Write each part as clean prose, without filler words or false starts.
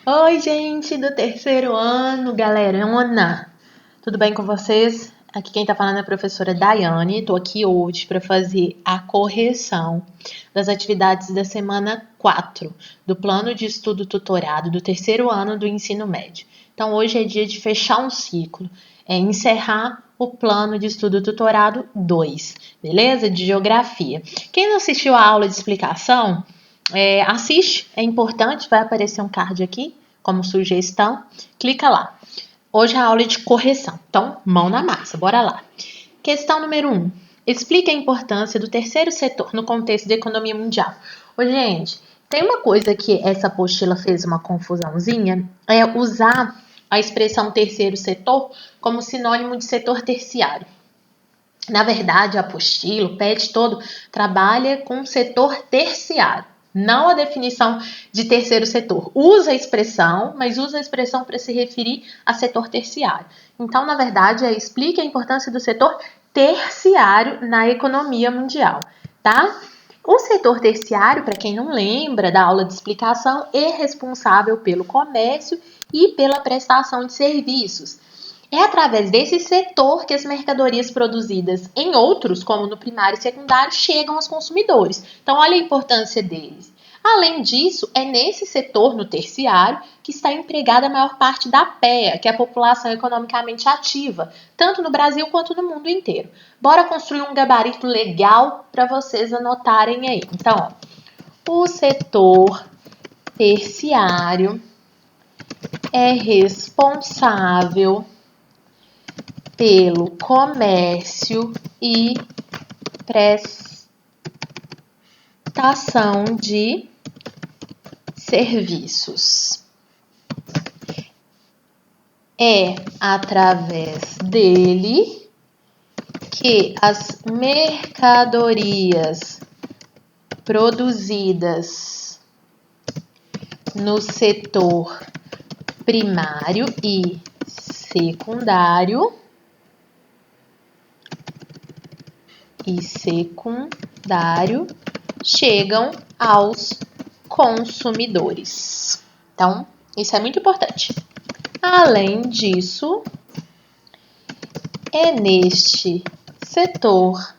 Oi, gente do terceiro ano, galerona! Tudo bem com vocês? Aqui quem tá falando é a professora Daiane. Tô aqui hoje para fazer a correção das atividades da semana 4 do plano de estudo tutorado do terceiro ano do ensino médio. Então, hoje é dia de fechar um ciclo, encerrar o plano de estudo tutorado 2, beleza? De geografia. Quem não assistiu a aula de explicação, assiste, é importante, vai aparecer um card aqui como sugestão, clica lá. Hoje é a aula de correção, então mão na massa, bora lá. Questão número 1. Explique a importância do terceiro setor no contexto da economia mundial. Ô, gente, tem uma coisa que essa apostila fez uma confusãozinha, é usar a expressão terceiro setor como sinônimo de setor terciário. Na verdade, a apostila, o PET todo, trabalha com o setor terciário, não a definição de terceiro setor. Usa a expressão, mas usa a expressão para se referir a setor terciário. Então, na verdade, explica a importância do setor terciário na economia mundial, tá? O setor terciário, para quem não lembra da aula de explicação, é responsável pelo comércio e pela prestação de serviços. É através desse setor que as mercadorias produzidas em outros, como no primário e secundário, chegam aos consumidores. Então, olha a importância deles. Além disso, é nesse setor, no terciário, que está empregada a maior parte da PEA, que é a população economicamente ativa, tanto no Brasil quanto no mundo inteiro. Bora construir um gabarito legal para vocês anotarem aí. Então, o setor terciário é responsável pelo comércio e prestação de serviços. É através dele que as mercadorias produzidas no setor primário e secundário chegam aos consumidores. Então, isso é muito importante. Além disso, é neste setor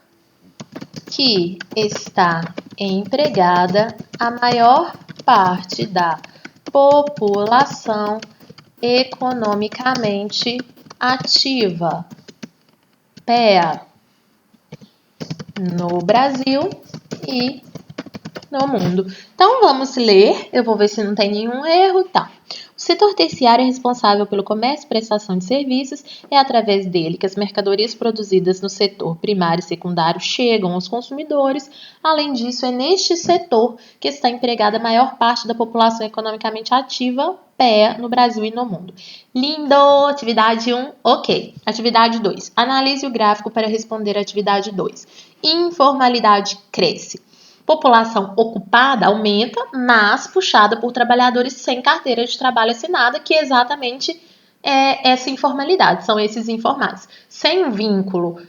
que está empregada a maior parte da população economicamente ativa, PEA, no Brasil e no mundo. Então, vamos ler. Eu vou ver se não tem nenhum erro. Tá. O setor terciário é responsável pelo comércio e prestação de serviços. É através dele que as mercadorias produzidas no setor primário e secundário chegam aos consumidores. Além disso, é neste setor que está empregada a maior parte da população economicamente ativa, PEA, no Brasil e no mundo. Lindo! Atividade 1, ok. Atividade 2. Analise o gráfico para responder a atividade 2. Informalidade cresce. População ocupada aumenta, mas puxada por trabalhadores sem carteira de trabalho assinada, que é exatamente essa informalidade, são esses informais. Sem vínculo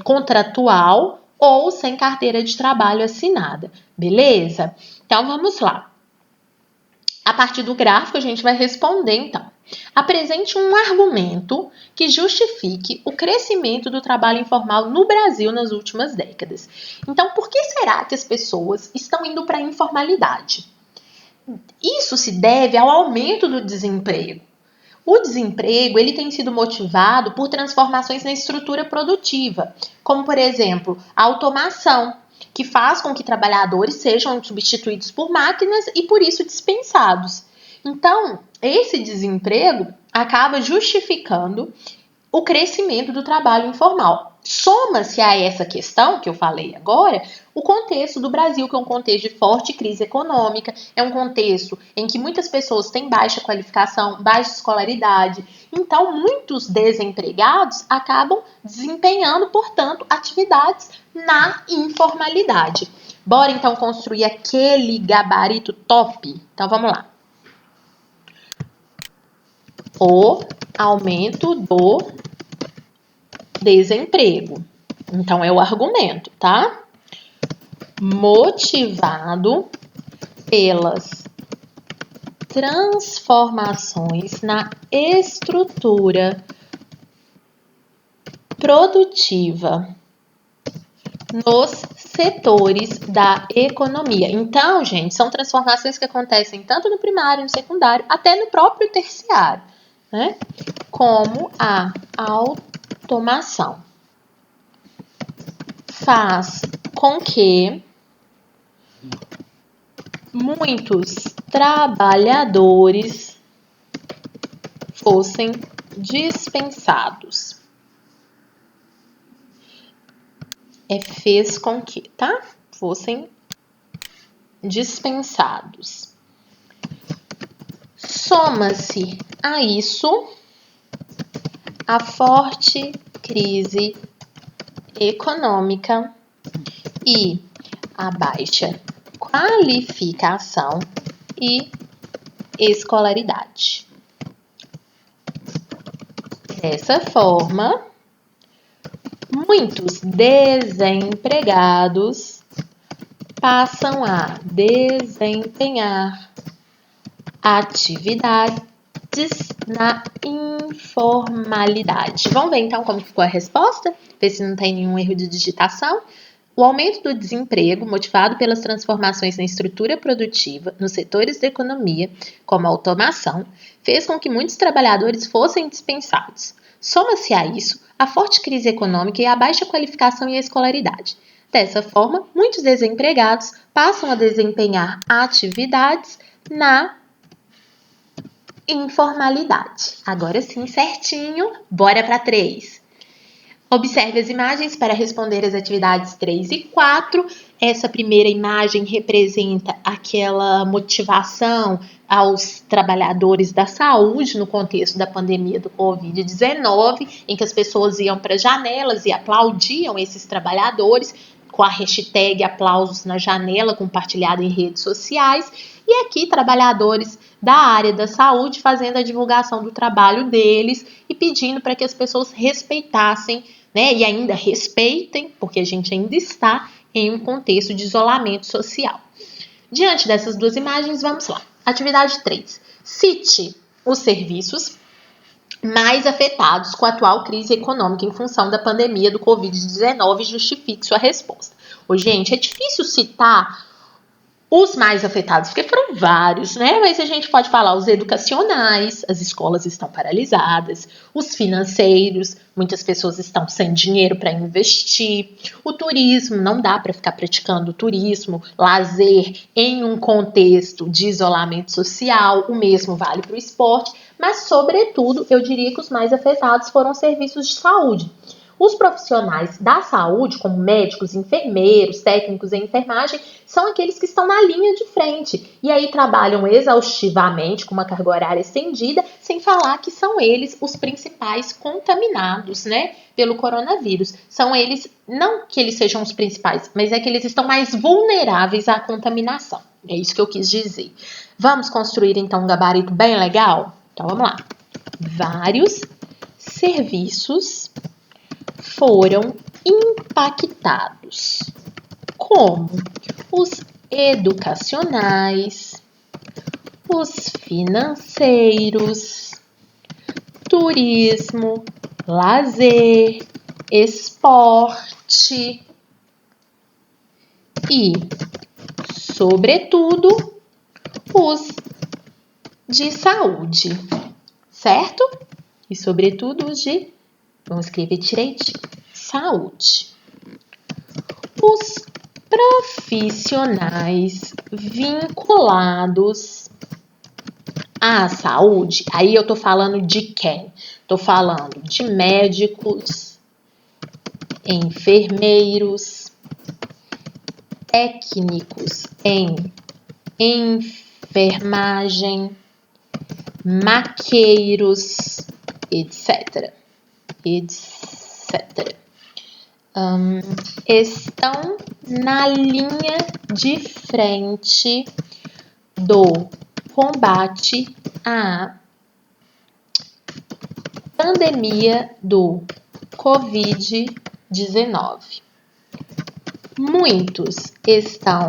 contratual ou sem carteira de trabalho assinada, beleza? Então, vamos lá. A partir do gráfico, a gente vai responder, então. Apresente um argumento que justifique o crescimento do trabalho informal no Brasil nas últimas décadas. Então, por que será que as pessoas estão indo para a informalidade? Isso se deve ao aumento do desemprego. O desemprego ele tem sido motivado por transformações na estrutura produtiva, como, por exemplo, a automação, que faz com que trabalhadores sejam substituídos por máquinas e, por isso, dispensados. Então, esse desemprego acaba justificando o crescimento do trabalho informal. Soma-se a essa questão que eu falei agora, o contexto do Brasil, que é um contexto de forte crise econômica, é um contexto em que muitas pessoas têm baixa qualificação, baixa escolaridade. Então, muitos desempregados acabam desempenhando, portanto, atividades na informalidade. Bora, então, construir aquele gabarito top? Então, vamos lá. O aumento do desemprego. Então, é o argumento, tá? Motivado pelas transformações na estrutura produtiva nos setores da economia. Então, gente, são transformações que acontecem tanto no primário, no secundário, até no próprio terciário, né? Como a automação faz com que muitos trabalhadores fossem dispensados. Fez com que, tá? Fossem dispensados. Soma-se a isso a forte crise econômica e a baixa qualificação e escolaridade. Dessa forma, muitos desempregados passam a desempenhar atividades na informalidade. Vamos ver então como ficou a resposta? Ver se não tem nenhum erro de digitação. O aumento do desemprego, motivado pelas transformações na estrutura produtiva nos setores da economia, como a automação, fez com que muitos trabalhadores fossem dispensados. Soma-se a isso a forte crise econômica e a baixa qualificação e a escolaridade. Dessa forma, muitos desempregados passam a desempenhar atividades na informalidade. Agora sim, certinho. Bora para 3. Observe as imagens para responder as atividades 3 e 4. Essa primeira imagem representa aquela motivação aos trabalhadores da saúde no contexto da pandemia do Covid-19, em que as pessoas iam para janelas e aplaudiam esses trabalhadores com a hashtag aplausos na janela, compartilhada em redes sociais. E aqui, trabalhadores da área da saúde fazendo a divulgação do trabalho deles e pedindo para que as pessoas respeitassem, né, e ainda respeitem, porque a gente ainda está em um contexto de isolamento social. Diante dessas duas imagens, vamos lá. Atividade 3. Cite os serviços mais afetados com a atual crise econômica em função da pandemia do Covid-19 e justifique sua resposta. Ô, gente, é difícil citar os mais afetados, porque foram vários, né? Mas a gente pode falar os educacionais, as escolas estão paralisadas, os financeiros, muitas pessoas estão sem dinheiro para investir, o turismo, não dá para ficar praticando turismo, lazer em um contexto de isolamento social, o mesmo vale para o esporte, mas, sobretudo, eu diria que os mais afetados foram os serviços de saúde. Os profissionais da saúde, como médicos, enfermeiros, técnicos em enfermagem, são aqueles que estão na linha de frente e aí trabalham exaustivamente com uma carga horária estendida, sem falar que são eles os principais contaminados, né, pelo coronavírus. São eles, não que eles sejam os principais, mas é que eles estão mais vulneráveis à contaminação. É isso que eu quis dizer. Vamos construir então um gabarito bem legal? Então vamos lá. Vários serviços foram impactados, como os educacionais, os financeiros, turismo, lazer, esporte e, sobretudo, os de saúde, certo? E, sobretudo, os de, vamos escrever direitinho, saúde. Os profissionais vinculados à saúde, aí eu tô falando de quem? Tô falando de médicos, enfermeiros, técnicos em enfermagem, maqueiros, etc. Estão na linha de frente do combate à pandemia do Covid-19. Muitos estão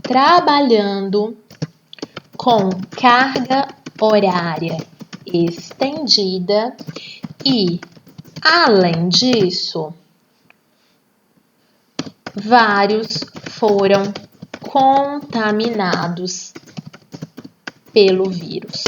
trabalhando com carga horária estendida e, além disso, vários foram contaminados pelo vírus.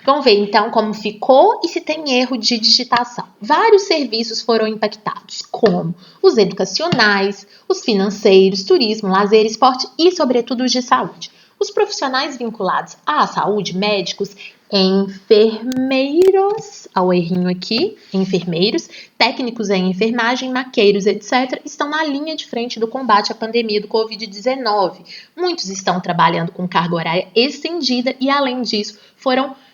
Vamos ver então como ficou e se tem erro de digitação. Vários serviços foram impactados, como os educacionais, os financeiros, turismo, lazer, esporte e, sobretudo, os de saúde. Os profissionais vinculados à saúde, médicos, enfermeiros, ao errinho aqui, enfermeiros, técnicos em enfermagem, maqueiros, etc., estão na linha de frente do combate à pandemia do Covid-19. Muitos estão trabalhando com carga horária estendida e, além disso,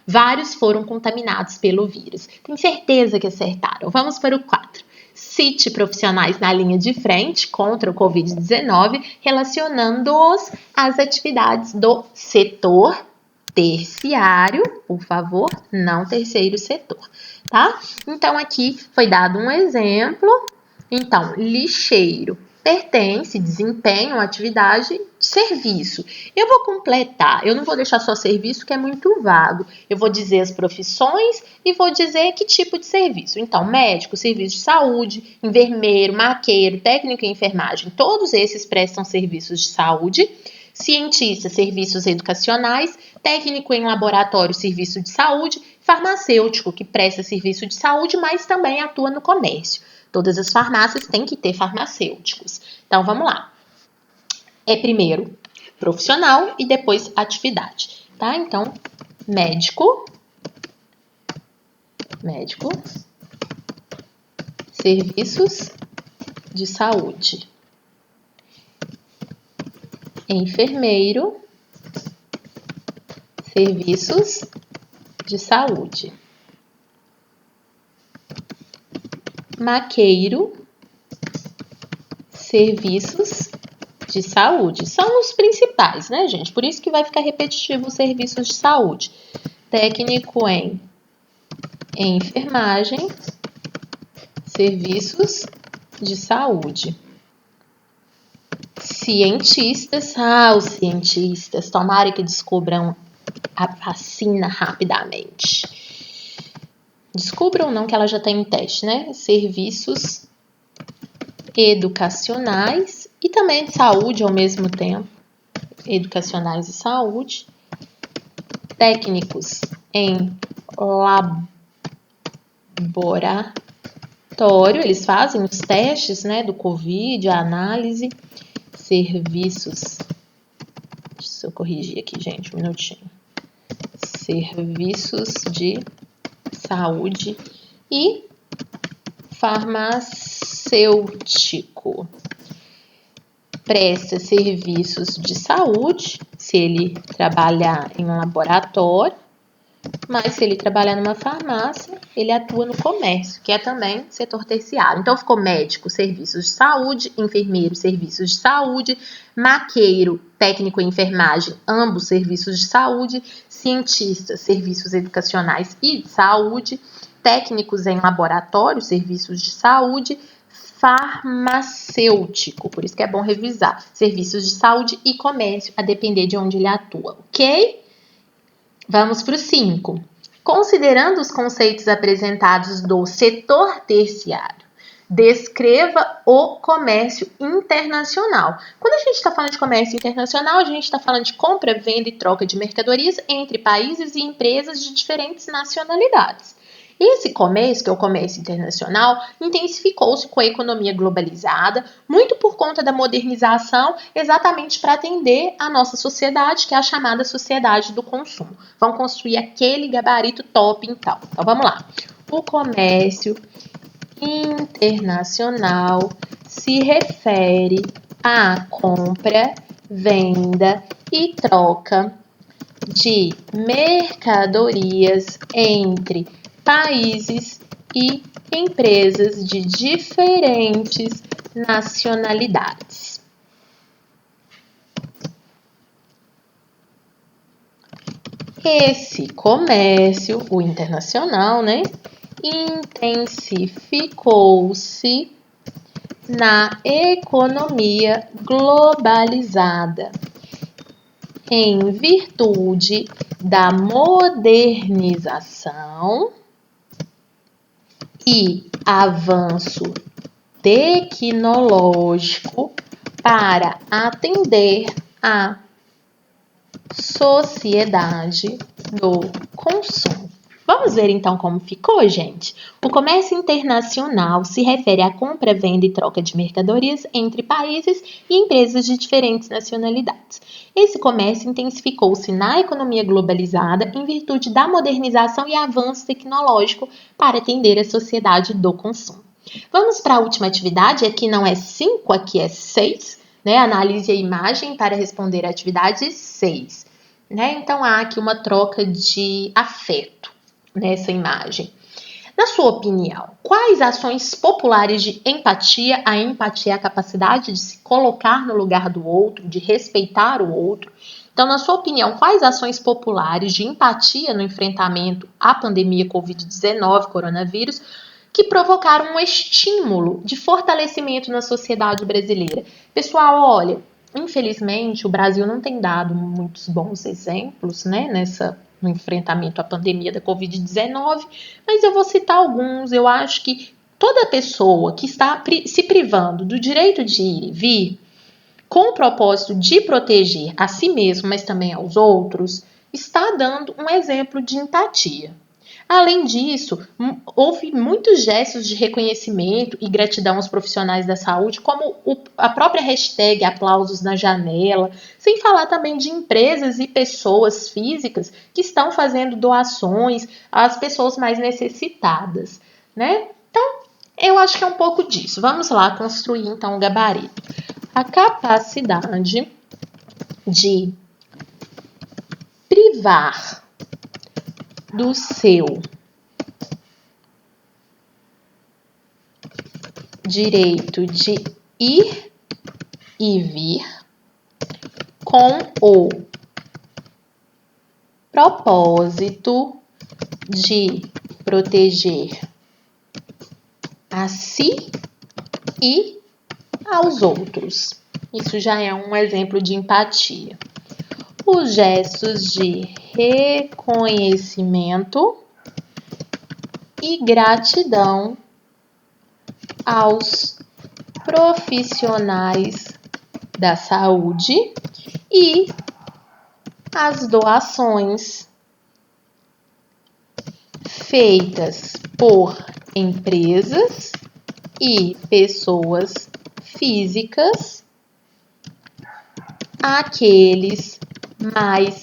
vários foram contaminados pelo vírus. Tenho certeza que acertaram. Vamos para o 4. Cite profissionais na linha de frente contra o Covid-19, relacionando-os às atividades do setor terciário, por favor, não terceiro setor, tá? Então, aqui foi dado um exemplo. Então, lixeiro pertence, desempenha uma atividade de serviço. Eu vou completar, eu não vou deixar só serviço, que é muito vago. Eu vou dizer as profissões e vou dizer que tipo de serviço. Então, médico, serviço de saúde, enfermeiro, maqueiro, técnico em enfermagem, todos esses prestam serviços de saúde. Cientista, serviços educacionais, técnico em laboratório, serviço de saúde, farmacêutico, que presta serviço de saúde, mas também atua no comércio. Todas as farmácias têm que ter farmacêuticos. Então, vamos lá. É primeiro profissional e depois atividade, tá? Então, médico, serviços de saúde. Enfermeiro, serviços de saúde. Maqueiro, serviços de saúde. São os principais, né, gente? Por isso que vai ficar repetitivo os serviços de saúde. Técnico em enfermagem, serviços de saúde. Cientistas, os cientistas, tomara que descubram a vacina rapidamente. Descubram não, que ela já está em teste, né? Serviços educacionais e também de saúde ao mesmo tempo. Educacionais e saúde. Técnicos em laboratório, eles fazem os testes, né, do Covid, a análise. Serviços, deixa eu corrigir aqui, gente, um minutinho. Serviços de saúde e farmacêutico. Presta serviços de saúde, se ele trabalhar em um laboratório, mas se ele trabalhar numa farmácia, ele atua no comércio, que é também setor terciário. Então, ficou médico, serviços de saúde, enfermeiro, serviços de saúde, maqueiro, técnico em enfermagem, ambos serviços de saúde, cientista, serviços educacionais e de saúde, técnicos em laboratório, serviços de saúde, farmacêutico, por isso que é bom revisar, serviços de saúde e comércio, a depender de onde ele atua, ok? Vamos para o 5. Considerando os conceitos apresentados do setor terciário, descreva o comércio internacional. Quando a gente está falando de comércio internacional, a gente está falando de compra, venda e troca de mercadorias entre países e empresas de diferentes nacionalidades. Esse comércio, que é o comércio internacional, intensificou-se com a economia globalizada, muito por conta da modernização, exatamente para atender a nossa sociedade, que é a chamada sociedade do consumo. Vamos construir aquele gabarito top, então. Então, vamos lá. O comércio internacional se refere à compra, venda e troca de mercadorias entre países e empresas de diferentes nacionalidades. Esse comércio, o internacional, né, intensificou-se na economia globalizada em virtude da modernização e avanço tecnológico para atender à sociedade do consumo. Vamos ver então como ficou, gente? O comércio internacional se refere à compra, venda e troca de mercadorias entre países e empresas de diferentes nacionalidades. Esse comércio intensificou-se na economia globalizada em virtude da modernização e avanço tecnológico para atender à sociedade do consumo. Vamos para a última atividade, aqui não é 5, aqui é 6, né? Analise a imagem para responder a atividade 6. Né? Então, há aqui uma troca de afeto nessa imagem. Na sua opinião, quais ações populares de empatia? A empatia é a capacidade de se colocar no lugar do outro, de respeitar o outro. Então, na sua opinião, quais ações populares de empatia no enfrentamento à pandemia Covid-19, coronavírus, que provocaram um estímulo de fortalecimento na sociedade brasileira? Pessoal, olha, infelizmente o Brasil não tem dado muitos bons exemplos, né, no enfrentamento à pandemia da Covid-19, mas eu vou citar alguns. Eu acho que toda pessoa que está se privando do direito de ir e vir, com o propósito de proteger a si mesmo, mas também aos outros, está dando um exemplo de empatia. Além disso, houve muitos gestos de reconhecimento e gratidão aos profissionais da saúde, como a própria hashtag aplausos na janela, sem falar também de empresas e pessoas físicas que estão fazendo doações às pessoas mais necessitadas, né? Então, eu acho que é um pouco disso. Vamos lá construir então o gabarito. A capacidade de privar do seu direito de ir e vir com o propósito de proteger a si e aos outros. Isso já é um exemplo de empatia. Os gestos de reconhecimento e gratidão aos profissionais da saúde e as doações feitas por empresas e pessoas físicas àqueles mais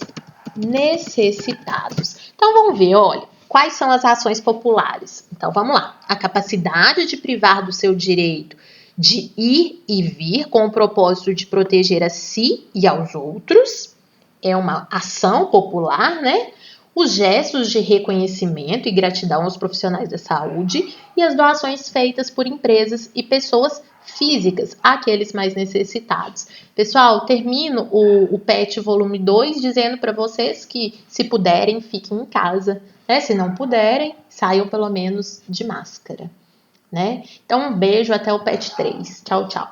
necessitados. Então, vamos ver, olha, quais são as ações populares? Então, vamos lá. A capacidade de privar do seu direito de ir e vir com o propósito de proteger a si e aos outros é uma ação popular, né? Os gestos de reconhecimento e gratidão aos profissionais da saúde e as doações feitas por empresas e pessoas físicas àqueles mais necessitados. Pessoal, termino o PET volume 2 dizendo para vocês que, se puderem, fiquem em casa, né? Se não puderem, saiam pelo menos de máscara, né? Então, um beijo, até o PET 3. Tchau, tchau.